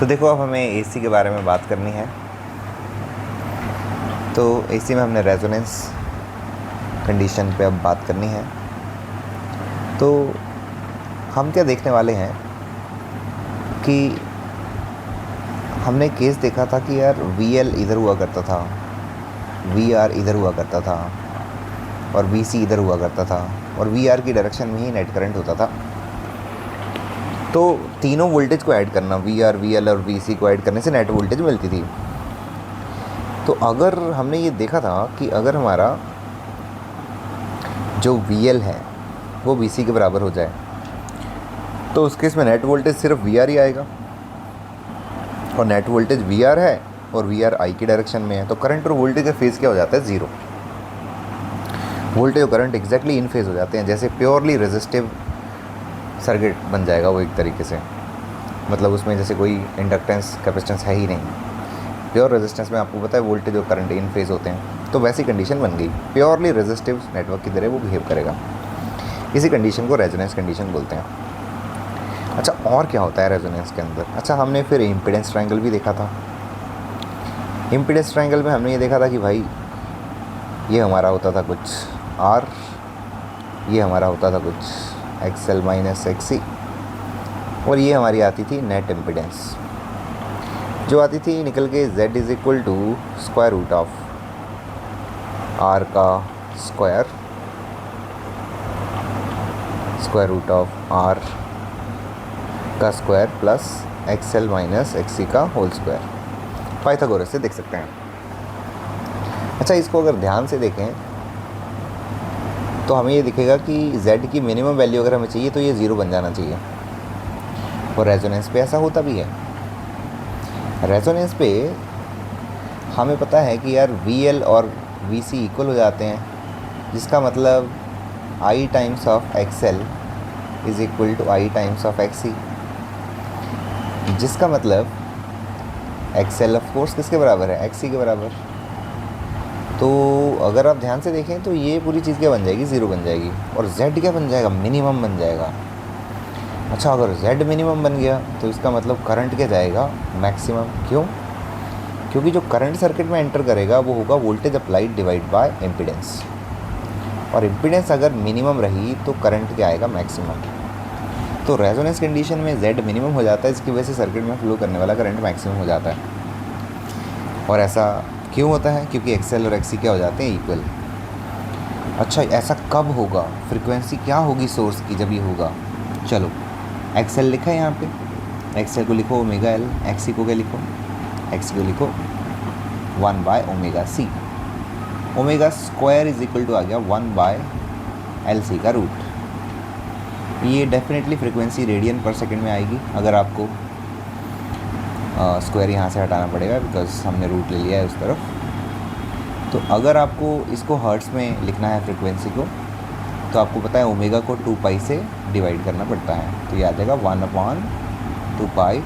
तो देखो, अब हमें एसी के बारे में बात करनी है। तो एसी में हमने रेजोनेंस कंडीशन पे अब बात करनी है। तो हम क्या देखने वाले हैं कि हमने केस देखा था कि यार VL इधर हुआ करता था, VR इधर हुआ करता था और VC इधर हुआ करता था और VR की डायरेक्शन में ही नेट करंट होता था। तो तीनों वोल्टेज को ऐड करना, VR, VL और VC को ऐड करने से नेट वोल्टेज मिलती थी। तो अगर हमने ये देखा था कि अगर हमारा जो VL है वो VC के बराबर हो जाए तो उस केस में नेट वोल्टेज सिर्फ VR ही आएगा, और नेट वोल्टेज VR है और VR I की डायरेक्शन में है, तो करंट और वोल्टेज का फेज़ क्या हो जाता है? ज़ीरो। वोल्टेज और करंट एग्जैक्टली इन फेज़ हो जाते हैं, जैसे प्योरली रेजिस्टिव सर्किट बन जाएगा वो एक तरीके से। मतलब उसमें जैसे कोई इंडक्टेंस कैपेसिटेंस है ही नहीं। प्योर रेजिस्टेंस में आपको पता है वोल्टेज और करंट इन फेज़ होते हैं, तो वैसी कंडीशन बन गई, प्योरली रेजिस्टिव नेटवर्क की तरह वो बिहेव करेगा। इसी कंडीशन को रेजोनेंस कंडीशन बोलते हैं। अच्छा, और क्या होता है रेजोनेंस के अंदर? अच्छा, हमने फिर इम्पीडेंस ट्रायंगल भी देखा था। इम्पीडेंस ट्रायंगल में हमने ये देखा था कि भाई ये हमारा होता था कुछ R, ये हमारा होता था कुछ XL माइनस XC, और ये हमारी आती थी नेट इम्पीडेंस, जो आती थी निकल के Z is equal to square root of R का स्क्वायर रूट ऑफ R का square plus XL minus XC का होल स्क्वायर। पाइथागोरस से देख सकते हैं। अच्छा, इसको अगर ध्यान से देखें तो हमें ये दिखेगा कि Z की मिनिमम वैल्यू अगर हमें चाहिए तो ये ज़ीरो बन जाना चाहिए, और रेजोनेंस पे ऐसा होता भी है। रेजोनेंस पे हमें पता है कि यार VL और VC इक्वल हो जाते हैं, जिसका मतलब I times of XL is equal to I times of XC, जिसका मतलब XL ऑफ कोर्स किसके बराबर है? XC के बराबर। तो अगर आप ध्यान से देखें तो ये पूरी चीज़ क्या बन जाएगी? ज़ीरो बन जाएगी। और Z क्या बन जाएगा? मिनिमम बन जाएगा। अच्छा, अगर Z मिनिमम बन गया तो इसका मतलब करंट क्या जाएगा? मैक्सिमम। क्यों? क्योंकि जो करंट सर्किट में एंटर करेगा वो होगा voltage applied divide by impedance, और इम्पीडेंस अगर मिनिमम रही तो करंट क्या आएगा? मैक्सिमम। तो रेजोनेंस कंडीशन में Z मिनिमम हो जाता है, इसकी वजह से सर्किट में फ्लो करने वाला करंट मैक्सिमम हो जाता है। और ऐसा क्यों होता है? क्योंकि XL और XC क्या हो जाते हैं? इक्वल। अच्छा, ऐसा कब होगा? फ्रीक्वेंसी क्या होगी सोर्स की जब ये होगा? चलो, XL लिखा है यहाँ पे, XL को लिखो ओमेगा L, XC को क्या लिखो? XC को लिखो 1 by omega C। Omega square is equal to आ गया 1 बाय LC का रूट। ये डेफिनेटली फ्रीक्वेंसी रेडियन पर सेकंड में आएगी। अगर आपको स्क्वायर यहाँ से हटाना पड़ेगा बिकॉज हमने रूट ले लिया है उस तरफ। तो अगर आपको इसको हर्ट्स में लिखना है फ्रीक्वेंसी को, तो आपको पता है ओमेगा को 2 पाई से डिवाइड करना पड़ता है, तो ये आ जाएगा 1/2 pi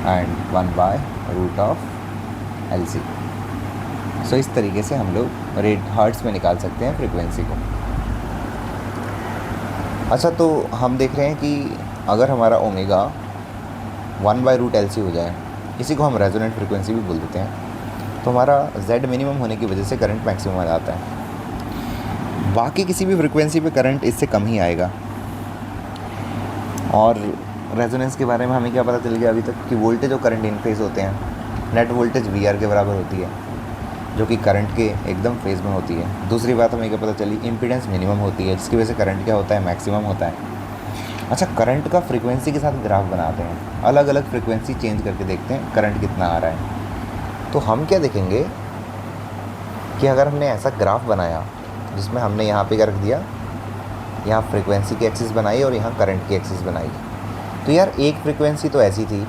and 1 by root of LC। So इस तरीके से हम लोग रेट हर्ट्स में निकाल सकते हैं फ्रीक्वेंसी को। अच्छा, तो हम देख रहे हैं कि अगर हमारा ओमेगा 1/√LC हो जाए, इसी को हम रेजोनेंट फ्रीक्वेंसी भी बोल देते हैं, तो हमारा Z मिनिमम होने की वजह से करंट मैक्सिमम आ जाता है। बाकी किसी भी फ्रीक्वेंसी पे करंट इससे कम ही आएगा। और रेजोनेंस के बारे में हमें क्या पता चल गया अभी तक? कि वोल्टेज और करंट इन फेज़ होते हैं। नेट वोल्टेज VR के बराबर होती है, जो कि करंट के एकदम फेज़ में होती है। दूसरी बात हमें क्या पता चली? इम्पीडेंस मिनिमम होती है, जिसकी वजह से करंट क्या होता है? मैक्सिमम होता है। अच्छा, करंट का फ्रीक्वेंसी के साथ ग्राफ बनाते हैं, अलग अलग फ्रीक्वेंसी चेंज करके देखते हैं करंट कितना आ रहा है। तो हम क्या देखेंगे कि अगर हमने ऐसा ग्राफ बनाया जिसमें हमने यहाँ पे क्या रख दिया, यहाँ फ्रीक्वेंसी की एक्सिस बनाई और यहाँ करंट की एक्सिस बनाई, तो यार एक फ्रीक्वेंसी तो ऐसी थी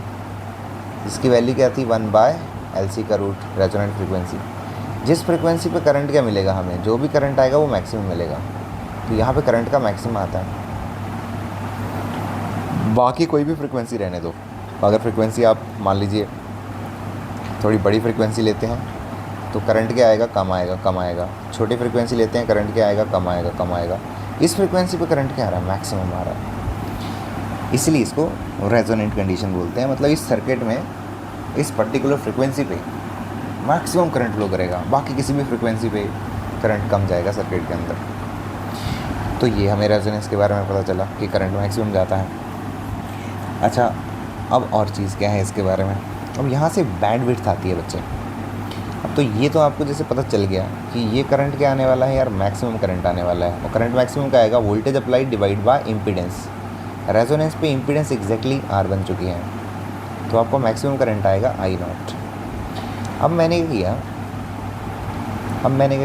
जिसकी वैल्यू क्या थी? 1 बाय LC का रूट, रेजोनेंट फ्रीक्वेंसी। जिस फ्रीक्वेंसी पे करंट क्या मिलेगा हमें? जो भी करंट आएगा वो मैक्सिमम मिलेगा, तो यहाँ पे करंट का मैक्सिमम आता है। बाकी कोई भी फ्रीक्वेंसी रहने दो, अगर फ्रीक्वेंसी आप मान लीजिए थोड़ी बड़ी फ्रीक्वेंसी लेते हैं तो करंट क्या आएगा? कम आएगा, कम आएगा। छोटी फ्रीक्वेंसी लेते हैं, करंट क्या आएगा? कम आएगा, कम आएगा। इस फ्रीक्वेंसी पे करंट क्या आ रहा है? मैक्सिमम आ रहा है। इसलिए इसको रेजोनेंट कंडीशन बोलते हैं। मतलब इस सर्किट में इस पर्टिकुलर फ्रिक्वेंसी पे मैक्सिमम करंट फ्लो करेगा, बाकी किसी भी फ्रिक्वेंसी पे करंट कम जाएगा सर्किट के अंदर। तो ये हमें रेजोनेंस के बारे में पता चला कि करंट मैक्सिमम जाता है। अच्छा, अब और चीज़ क्या है इसके बारे में, अब यहाँ से बैंडविड्थ आती है बच्चे। अब तो ये तो आपको जैसे पता चल गया कि ये करंट क्या आने वाला है यार, मैक्सिमम करंट आने वाला है। और करंट मैक्सिमम का आएगा voltage applied divide by impedance. Resonance पे इम्पीडेंस एग्जैक्टली R बन चुकी है, तो आपको मैक्सिमम करंट आएगा I0। अब मैंने क्या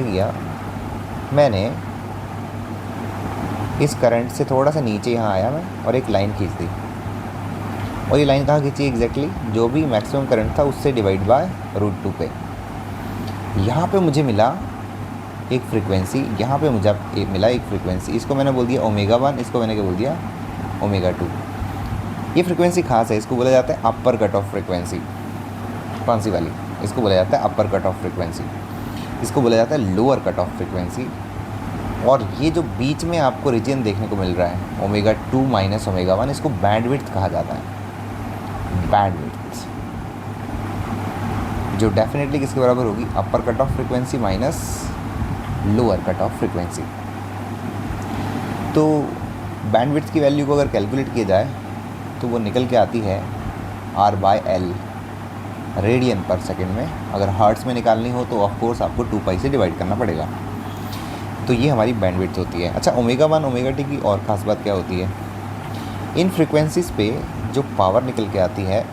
किया, मैंने इस करंट से थोड़ा सा नीचे यहाँ आया मैं और एक लाइन खींच दी। और ये लाइन कहाँ खींची एग्जैक्टली, जो भी मैक्सिमम करंट था उससे डिवाइड बाय √2 पे। यहाँ पे मुझे मिला एक फ्रीक्वेंसी, यहाँ पे मुझे मिला एक फ्रीक्वेंसी, इसको मैंने बोल दिया ω1, इसको मैंने क्या बोल दिया ω2। ये फ्रीक्वेंसी खास है, इसको बोला जाता है अपर कट ऑफ फ्रीक्वेंसी। कौन सी वाली? इसको बोला जाता है अपर कट ऑफ फ्रीक्वेंसी, इसको बोला जाता है लोअर कट ऑफ फ्रीक्वेंसी। और ये जो बीच में आपको रीजन देखने को मिल रहा है ω2 माइनस ω1, इसको बैंडविड्थ कहा जाता है। बैंडविड्थ जो डेफिनेटली किसके बराबर होगी, अपर cut off frequency minus lower cut off frequency. तो बैंडविड्थ की वैल्यू को अगर कैलकुलेट किया जाए तो वो निकल के आती है R/L रेडियन पर सेकेंड में। अगर हर्ट्स में निकालनी हो तो ऑफ कोर्स आपको 2π से डिवाइड करना पड़ेगा। तो ये हमारी बैंडविड्थ होती है। अच्छा, ω1 ω2 की और ख़ास बात क्या होती है, इन फ्रीक्वेंसीज़ पे जो पावर निकल के आती है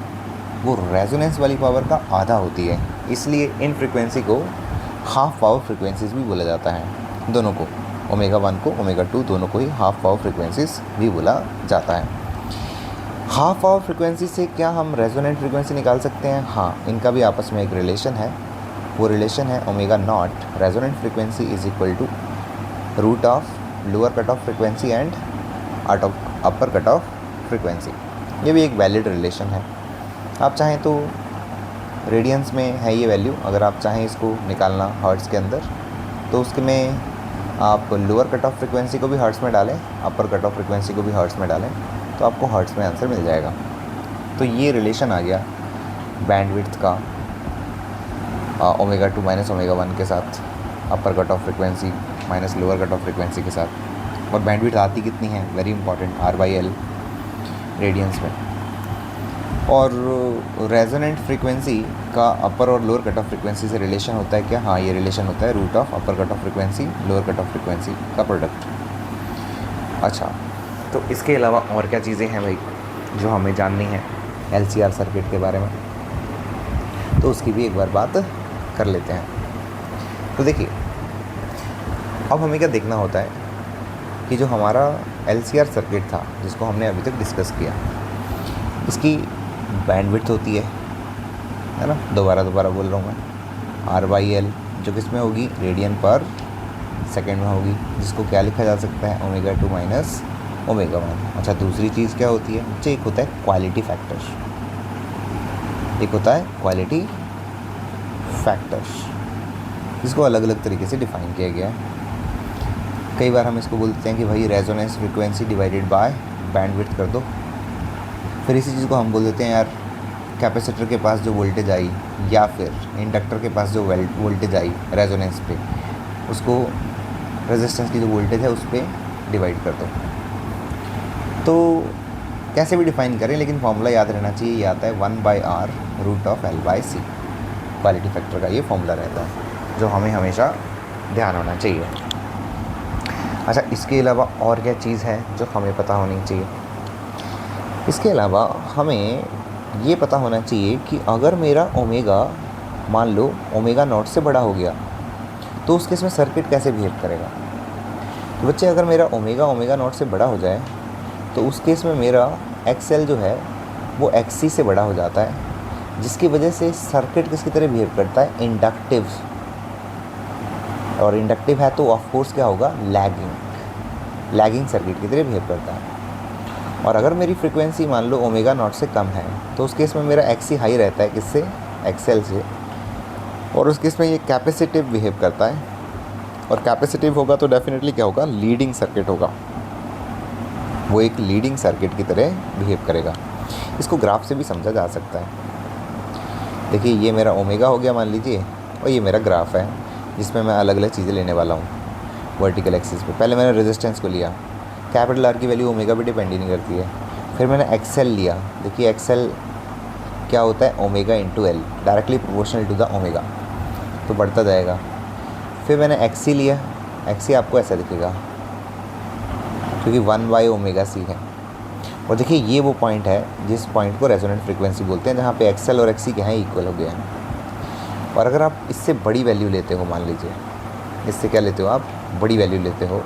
वो रेजोनेंस वाली पावर का आधा होती है, इसलिए इन फ्रीक्वेंसी को हाफ पावर फ्रीक्वेंसीज़ भी बोला जाता है। दोनों को, ω1 को ω2 दोनों को ही हाफ पावर फ्रीक्वेंसीज़ भी बोला जाता है। हाफ पावर फ्रीक्वेंसी से क्या हम रेजोनेंट फ्रीक्वेंसी निकाल सकते हैं? हाँ, इनका भी आपस में एक रिलेशन है। वो रिलेशन है ω0 resonant frequency is equal to root of lower cut off frequency and upper cut off frequency. ये भी एक वैलिड रिलेशन है। आप चाहें तो रेडियंस में है ये वैल्यू, अगर आप चाहें इसको निकालना हर्ट्ज़ के अंदर तो उसके में आप लोअर कट ऑफ फ्रीक्वेंसी को भी हर्ट्ज़ में डालें, अपर कट ऑफ फ्रीक्वेंसी को भी हर्ट्ज़ में डालें, तो आपको हर्ट्ज़ में आंसर मिल जाएगा। तो ये रिलेशन आ गया बैंडविड्थ का ω2 माइनस ω1 के साथ, अपर cut off frequency minus lower cut off frequency के साथ। और बैंडविड्थ आती कितनी है, वेरी इंपॉर्टेंट, R/L रेडियंस में। और रेजोनेंट फ्रीक्वेंसी का अपर और लोअर कट ऑफ फ्रीक्वेंसी से रिलेशन होता है क्या? हाँ, ये रिलेशन होता है root of upper cut off frequency lower cut off frequency का प्रोडक्ट। अच्छा, तो इसके अलावा और क्या चीज़ें हैं भाई जो हमें जाननी है LCR सर्किट के बारे में, तो उसकी भी एक बार बात कर लेते हैं। तो देखिए, अब हमें क्या देखना होता है कि जो हमारा LCR सर्किट था जिसको हमने अभी तक डिस्कस किया, इसकी बैंडविड्थ होती है ना, दोबारा बोल रहा हूँ मैं, R/L जो किस में होगी, रेडियन पर सेकेंड में होगी, जिसको क्या लिखा जा सकता है ω2 माइनस ω1। अच्छा, दूसरी चीज़ क्या होती है बच्चे, एक होता है क्वालिटी फैक्टर, एक होता है क्वालिटी फैक्टर, जिसको अलग अलग तरीके से डिफाइन किया गया है। कई बार हम इसको बोलते हैं कि भाई resonance frequency divided by bandwidth कर दो। फिर इसी चीज़ को हम बोल देते हैं यार कैपेसिटर के पास जो वोल्टेज आई या फिर इंडक्टर के पास जो वोल्टेज आई रेजोनेंस पे, उसको रेजिस्टेंस की जो वोल्टेज है उस पर डिवाइड कर दो। तो कैसे भी डिफाइन करें, लेकिन फॉर्मूला याद रहना चाहिए, ये आता है 1/R root of L/C। Quality factor का ये फॉर्मूला रहता है जो हमें हमेशा ध्यान होना चाहिए। अच्छा, इसके अलावा और क्या चीज़ है जो हमें पता होनी चाहिए? इसके अलावा हमें ये पता होना चाहिए कि अगर मेरा ओमेगा मान लो ω0 से बड़ा हो गया तो उस केस में सर्किट कैसे बिहेव करेगा। तो बच्चे, अगर मेरा ω0 से बड़ा हो जाए तो उस केस में मेरा XL जो है वो XC से बड़ा हो जाता है, जिसकी वजह से सर्किट किसकी तरह बिहेव करता है, इंडक्टिव। और इंडक्टिव है तो ऑफ कोर्स क्या होगा, लैगिंग सर्किट की तरह बिहेव करता है। और अगर मेरी फ्रीक्वेंसी मान लो ω0 से कम है तो उस केस में मेरा XC हाई रहता है, किससे, XL से। और उस केस में ये कैपेसिटिव बिहेव करता है, और कैपेसिटिव होगा तो डेफिनेटली क्या होगा, लीडिंग सर्किट होगा, वो एक लीडिंग सर्किट की तरह बिहेव करेगा। इसको ग्राफ से भी समझा जा सकता है। देखिए ये मेरा ओमेगा हो गया मान लीजिए, और ये मेरा ग्राफ है जिसमें मैं अलग अलग चीज़ें लेने वाला हूँ वर्टिकल एक्सिस पे। पहले मैंने रेजिस्टेंस को लिया, कैपिटल आर की वैल्यू ओमेगा पे डिपेंड ही नहीं करती है। फिर मैंने एक्सएल लिया, देखिए एक्सएल क्या होता है, omega into L, directly proportional to the omega, तो बढ़ता जाएगा। फिर मैंने एक्सी लिया, एक्सी आपको ऐसा दिखेगा क्योंकि 1/ओमेगा c है। और देखिए ये वो पॉइंट है जिस पॉइंट को रेजोनेंट फ्रीक्वेंसी बोलते हैं, जहाँ पे एक्सएल और एक्सी क्या है, इक्वल हो गया है। और अगर आप इससे बड़ी वैल्यू लेते हो, मान लीजिए इससे क्या लेते हो आप, बड़ी वैल्यू लेते हो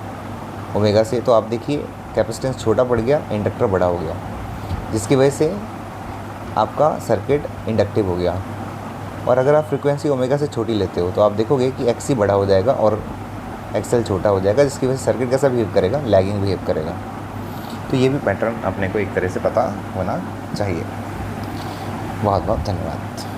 ओमेगा से, तो आप देखिए कैपेसिटेंस छोटा पड़ गया, इंडक्टर बड़ा हो गया, जिसकी वजह से आपका सर्किट इंडक्टिव हो गया। और अगर आप फ्रीक्वेंसी ओमेगा से छोटी लेते हो तो आप देखोगे कि एक्सी बड़ा हो जाएगा और एक्सएल छोटा हो जाएगा, जिसकी वजह से सर्किट कैसा बिहेव करेगा, लैगिंग बिहेव करेगा। तो ये भी पैटर्न अपने को एक तरह से पता होना चाहिए। बहुत बहुत धन्यवाद।